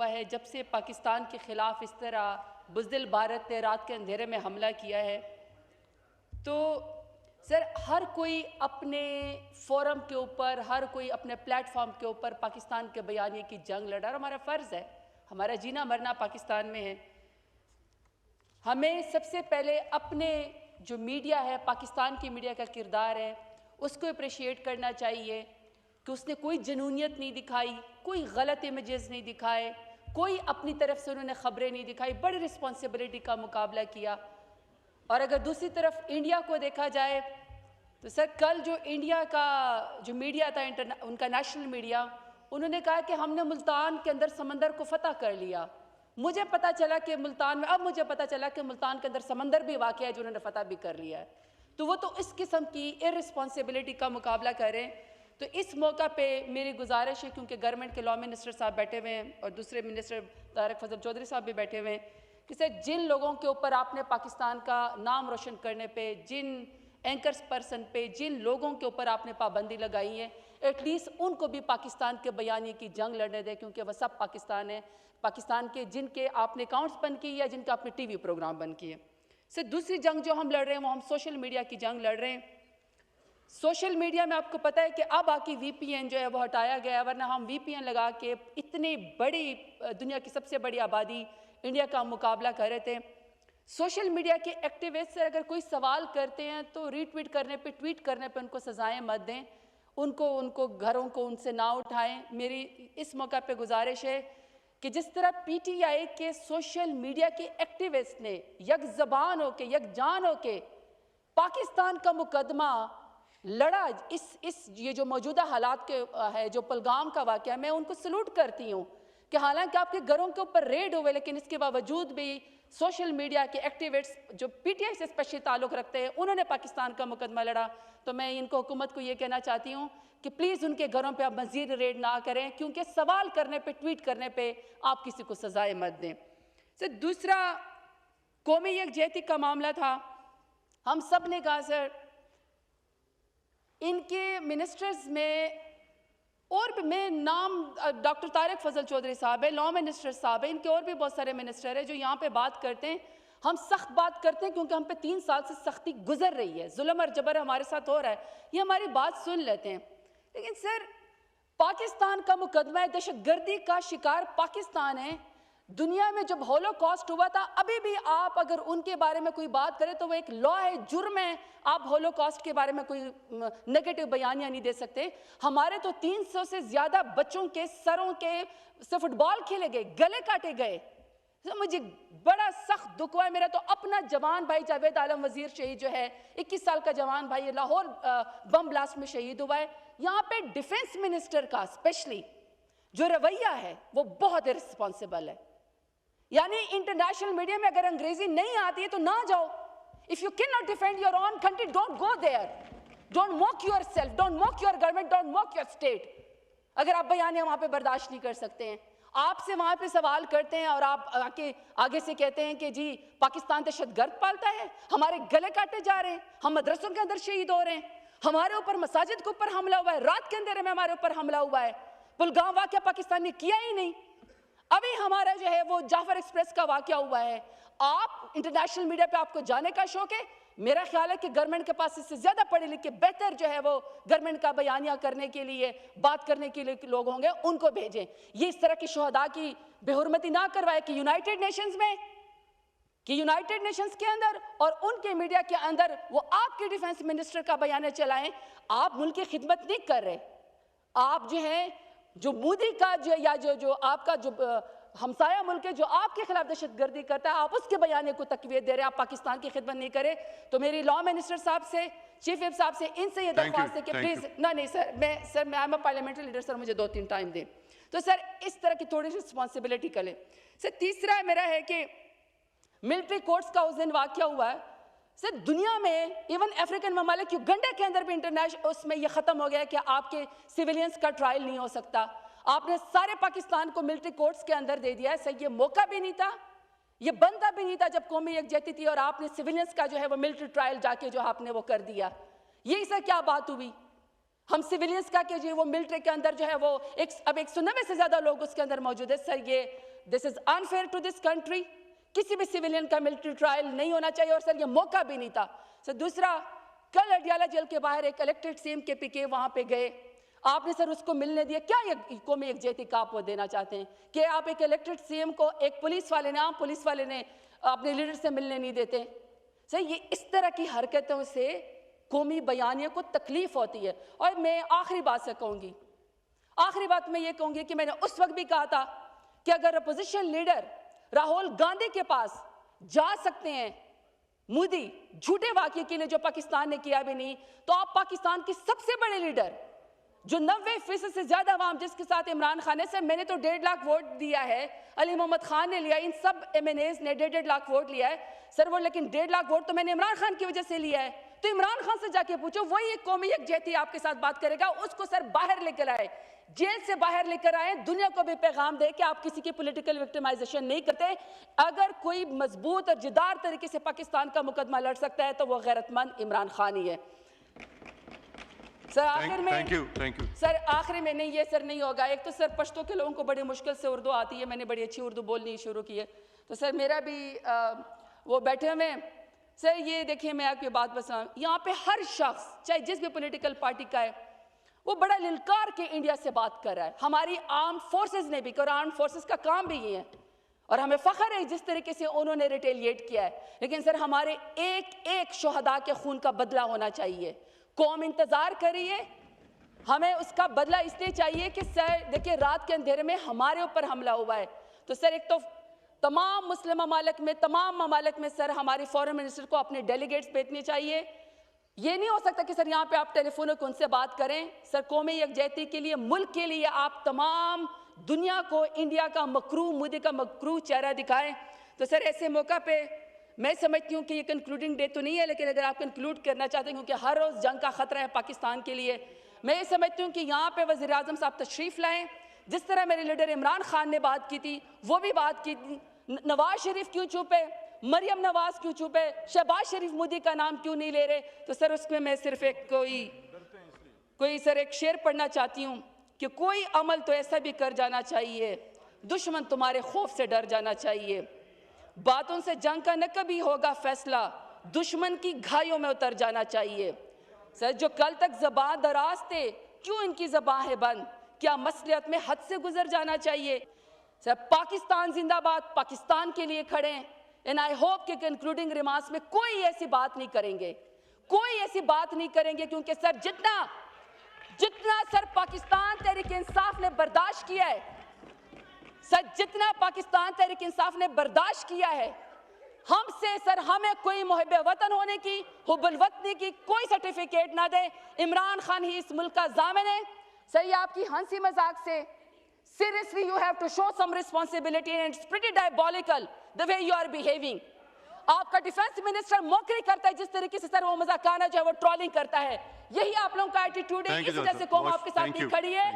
हुआ है जब से पाकिस्तान के ख़िलाफ़ इस तरह बुज़दिल भारत ने रात के अंधेरे में हमला किया है। तो सर, हर कोई अपने फोरम के ऊपर, हर कोई अपने प्लेटफॉर्म के ऊपर पाकिस्तान के बयानिए की जंग लड़ा और हमारा फ़र्ज़ है, हमारा जीना मरना पाकिस्तान में है। हमें सबसे पहले अपने जो मीडिया है, पाकिस्तान की मीडिया का किरदार है, उसको अप्रिशिएट करना चाहिए कि उसने कोई जनूनियत नहीं दिखाई, कोई गलत इमेजेस नहीं दिखाए, कोई अपनी तरफ से उन्होंने खबरें नहीं दिखाई, बड़ी रिस्पॉन्सिबिलिटी का मुकाबला किया। और अगर दूसरी तरफ इंडिया को देखा जाए तो सर, कल जो इंडिया का जो मीडिया था, उनका नेशनल मीडिया, उन्होंने कहा कि हमने मुल्तान के अंदर समंदर को फतह कर लिया। मुझे पता चला कि मुल्तान में, अब मुझे पता चला कि मुल्तान के अंदर समंदर भी वाक़ है जो उन्होंने फतह भी कर लिया है। तो वो तो इस किस्म की इररिस्पॉन्सिबिलिटी का मुकाबला कर रहे हैं। तो इस मौका पे मेरी गुजारिश है, क्योंकि गवर्नमेंट के लॉ मिनिस्टर साहब बैठे हुए हैं और दूसरे मिनिस्टर तारिक फजल चौधरी साहब भी बैठे हुए हैं, कि सर जिन लोगों के ऊपर आपने पाकिस्तान का नाम रोशन करने पे, जिन एंकर्स पर्सन पे, जिन लोगों के ऊपर आपने पाबंदी लगाई है, एटलीस्ट उनको भी पाकिस्तान के बयानी की जंग लड़ने दें, क्योंकि वह सब पाकिस्तान है, पाकिस्तान के जिनके आपने अकाउंट्स बंद किए या जिनका आपने टीवी प्रोग्राम बंद किए। सर, दूसरी जंग जो हम लड़ रहे हैं वो हम सोशल मीडिया की जंग लड़ रहे हैं। सोशल मीडिया में आपको पता है कि अब आके VPN जो है वो हटाया गया है, वरना हम VPN लगा के इतनी बड़ी दुनिया की सबसे बड़ी आबादी इंडिया का मुकाबला कर रहे थे। सोशल मीडिया के एक्टिविस्ट से अगर कोई सवाल करते हैं तो रीट्वीट करने पे, ट्वीट करने पे उनको सजाएं मत दें, उनको घरों को उनसे ना उठाएं। मेरी इस मौका पे गुजारिश है कि जिस तरह PTI के सोशल मीडिया के एक्टिविस्ट ने यकज़बान होके, यकजान होके पाकिस्तान का मुकदमा लड़ा, ये जो मौजूदा हालात के है, जो पहलगाम का वाक़या, मैं उनको सलूट करती हूँ कि हालांकि आपके घरों के ऊपर रेड हुए, लेकिन इसके बावजूद भी सोशल मीडिया के एक्टिविस्ट जो PTI से स्पेशली ताल्लुक़ रखते हैं, उन्होंने पाकिस्तान का मुकदमा लड़ा। तो मैं इनको, हुकूमत को ये कहना चाहती हूँ कि प्लीज़ उनके घरों पे आप मज़ीद रेड ना करें, क्योंकि सवाल करने पे, ट्वीट करने पे आप किसी को सजाएं मत दें। सर, दूसरा कौमी यकजहती का मामला था। हम सब ने कहा सर, इनके मिनिस्टर्स में और भी, मैं नाम डॉक्टर तारिक फजल चौधरी साहब है, लॉ मिनिस्टर साहब है, इनके और भी बहुत सारे मिनिस्टर हैं जो यहाँ पे बात करते हैं। हम सख्त बात करते हैं क्योंकि हम पे 3 साल से सख्ती गुजर रही है, जुल्म और जबर हमारे साथ हो रहा है, ये हमारी बात सुन लेते हैं। लेकिन सर, पाकिस्तान का मुकदमा है, दहशतगर्दी का शिकार पाकिस्तान है। दुनिया में जब होलोकॉस्ट हुआ था, अभी भी आप अगर उनके बारे में कोई बात करें तो वो एक लॉ है, जुर्म है, आप होलोकॉस्ट के बारे में कोई नेगेटिव बयानियां नहीं दे सकते। हमारे तो 300 से ज़्यादा बच्चों के सरों के से फुटबॉल खेले गए, गले काटे गए। तो मुझे बड़ा सख्त दुख हुआ है। मेरा तो अपना जवान भाई जावेद आलम वजीर शहीद जो है, 21 साल का जवान भाई, लाहौर बम ब्लास्ट में शहीद हुआ है। यहाँ पे डिफेंस मिनिस्टर का स्पेशली जो रवैया है वो बहुत इररिस्पॉन्सिबल है। यानी इंटरनेशनल मीडिया में अगर अंग्रेजी नहीं आती है तो ना जाओ। If you can not defend your own country, don't go there, don't mock yourself, don't mock your government, don't mock your state. अगर आप बयानियां वहां पे बर्दाश्त नहीं कर सकते हैं, आपसे वहां पे सवाल करते हैं और आप आगे से कहते हैं कि जी पाकिस्तान दहशतगर्द पालता है, हमारे गले काटे जा रहे हैं, हम मदरसों के अंदर शहीद हो रहे हैं, हमारे ऊपर मसाजिद के ऊपर हमला हुआ है, रात के अंधेरे में हमारे ऊपर हमला हुआ है, पुलगाम वाक़या पाकिस्तान ने किया ही नहीं। अभी हमारा जो है वो जाफर एक्सप्रेस का वाक़या हुआ है। आप इंटरनेशनल मीडिया पे आपको जाने का शौक है, मेरा ख्याल है कि गवर्नमेंट के पास इससे ज्यादा पढ़े लिखे बेहतर जो है वो गवर्नमेंट का बयानिया करने के लिए, बात करने के लिए लोग होंगे, उनको भेजें। ये इस तरह की शहदा की बेहुरमती ना करवाए कि यूनाइटेड नेशंस में, कि यूनाइटेड नेशंस के अंदर और उनके मीडिया के अंदर वो आपके डिफेंस मिनिस्टर का बयान चलाएं। आप मुल्क की खिदमत नहीं कर रहे। आप जो है, जो मोदी का जो या जो आपका जो हमसाया मुल्क है जो आपके खिलाफ दहशतगर्दी करता है, आप उसके बयाने को तकवीत दे रहे हैं, आप पाकिस्तान की खिदमत नहीं करें। तो मेरी लॉ मिनिस्टर साहब से, चीफ व्हिप साहब से, इनसे ये दरख्वास्त है कि प्लीज, नहीं सर, मैं I am a parliamentary leader sir, मुझे 2-3 टाइम दें। तो सर इस तरह की थोड़ी सी रिस्पॉन्सिबिलिटी करें। सर तीसरा मेरा है कि मिलिट्री कोर्ट्स का उस दिन वाक़या हुआ है। सर दुनिया में, इवन अफ्रीकन ममालिक, युगांडा के अंदर भी इंटरनेशनल उसमें यह ख़त्म हो गया कि आपके सिविलियंस का ट्रायल नहीं हो सकता। आपने सारे पाकिस्तान को मिलिट्री कोर्ट्स के अंदर दे दिया है। सर ये मौका भी नहीं था, ये बनता भी नहीं था जब कौमी यकजहती थी, और आपने सिविलियंस का जो है वो मिलिट्री ट्रायल जाके जो आपने वो कर दिया। यही सर क्या बात हुई? हम सिविलियंस का के जो वो मिलिट्री के अंदर जो है वो अब 190 से ज़्यादा लोग उसके अंदर मौजूद है। सर ये this is unfair to this country. किसी भी सिविलियन का मिलिट्री ट्रायल नहीं होना चाहिए और सर ये मौका भी नहीं था। सर दूसरा, कल अडियाला जेल के बाहर एक इलेक्टेड सीएम के पीके वहां पे गए, आपने सर उसको मिलने दिया। क्या ये कौमी यकजहती का आप वो देना चाहते हैं कि आप एक इलेक्टेड सीएम को एक पुलिस वाले ने, आम पुलिस वाले ने अपने लीडर से मिलने नहीं देते? सर ये इस तरह की हरकतों से कौमी बयानिया को तकलीफ होती है। और मैं आखिरी बात से कहूंगी, आखिरी बात मैं ये कहूंगी कि मैंने उस वक्त भी कहा था कि अगर अपोजिशन लीडर राहुल गांधी के पास जा सकते हैं मोदी झूठे वाक्य के लिए जो पाकिस्तान ने किया भी नहीं, तो आप पाकिस्तान के सबसे बड़े लीडर जो 90% से ज्यादा अवाम जिसके साथ इमरान खान है, सर मैंने तो 1.5 लाख वोट दिया है, अली मोहम्मद खान ने लिया, इन सब MNAs ने 1.5 लाख वोट लिया है सर वो, लेकिन 1.5 लाख वोट तो मैंने इमरान खान की वजह से लिया है। तो इमरान खान से जाके पूछो, वही एक कौमी यकजहती आपके साथ बात करेगा, उसको सर बाहर लेकर आए, जेल से बाहर लेकर आए, दुनिया को भी पैगाम दे कि आप किसी की पॉलिटिकल विक्टिमाइजेशन नहीं करते। अगर कोई मजबूत और जिद्दार तरीके से पाकिस्तान का मुकदमा लड़ सकता है तो वो गैरतमंद इमरान खान ही है। सर आखिर में थैंक यू सर आखिर में नहीं, ये सर नहीं होगा। एक तो सर पश्तो के लोगों को बड़ी मुश्किल से उर्दू आती है, मैंने बड़ी अच्छी उर्दू बोलनी शुरू की है, तो सर मेरा भी वो बैठे हुए सर, ये देखिए मैं आपकी बात बताऊं, यहाँ पे हर शख्स चाहे जिस भी पॉलिटिकल पार्टी का है वो बड़ा लिलकार के इंडिया से बात कर रहा है। हमारी आर्म फोर्सेस ने भी, और आर्म फोर्सेस का काम भी ये है और हमें फख्र है जिस तरीके से उन्होंने रिटेलिएट किया है, लेकिन सर हमारे एक एक शोहदा के खून का बदला होना चाहिए। कौम इंतजार करिए, हमें उसका बदला इसलिए चाहिए कि सर देखिए रात के अंधेरे में हमारे ऊपर हमला हुआ है, तो सर एक तो तमाम मुस्लिम ममालिक में, तमाम ममालिक में सर हमारी फॉरेन मिनिस्टर को अपने डेलीगेट्स भेजने चाहिए। ये नहीं हो सकता कि सर यहाँ पे आप टेलीफोन पर उनसे बात करें। सर कौमी यकजहती के लिए, मुल्क के लिए आप तमाम दुनिया को इंडिया का मकरू, मोदी का मकरू चेहरा दिखाएं। तो सर ऐसे मौका पे मैं समझती हूँ कि ये कंक्लूडिंग डे तो नहीं है, लेकिन अगर आप कंक्लूड करना चाहते हैं क्योंकि हर रोज़ जंग का खतरा है पाकिस्तान के लिए, मैं ये समझती हूँ कि यहाँ पे वज़ीर आज़म साहब तशरीफ़ लाएँ। जिस तरह मेरे लीडर इमरान खान ने बात की थी वो भी बात की थी, नवाज शरीफ क्यों चुप है, मरियम नवाज क्यों चुप है, शहबाज शरीफ मोदी का नाम क्यों नहीं ले रहे, तो सर उसमें मैं सिर्फ एक कोई सर एक शेर पढ़ना चाहती हूँ कि कोई अमल तो ऐसा भी कर जाना चाहिए, दुश्मन तुम्हारे खौफ से डर जाना चाहिए, बातों से जंग का न कभी होगा फैसला, दुश्मन की घायों में उतर जाना चाहिए। सर जो कल तक ज़बान दराज थे क्यों इनकी ज़बान है बंद, क्या मसलियत में हद से गुजर जाना चाहिए। सर पाकिस्तान जिंदाबाद, पाकिस्तान के लिए खड़े हैं, एंड आई होप कि कंक्लूडिंग रिमार्क्स में कोई ऐसी बात नहीं करेंगे, कोई ऐसी बात नहीं करेंगे, क्योंकि सर जितना सर पाकिस्तान तहरीक इंसाफ ने बर्दाश्त किया है, सर जितना पाकिस्तान तहरीक इंसाफ ने बर्दाश्त किया है, हमसे सर हमें कोई मुहिब वतन होने की, हुब्बुल वतनी की कोई सर्टिफिकेट ना दे। इमरान खान ही इस मुल्क का जामिन है। सर ये आपकी हंसी मजाक से, seriously you have to show some responsibility and it's pretty diabolical the way you are behaving। आपका डिफेंस मिनिस्टर मौकरी करता है जिस तरीके से सर वो मजाकाना जो है वो ट्रोलिंग करता है, यही आप लोगों का एटीट्यूड है, इस वजह से कौम आपके साथ नहीं खड़ी है।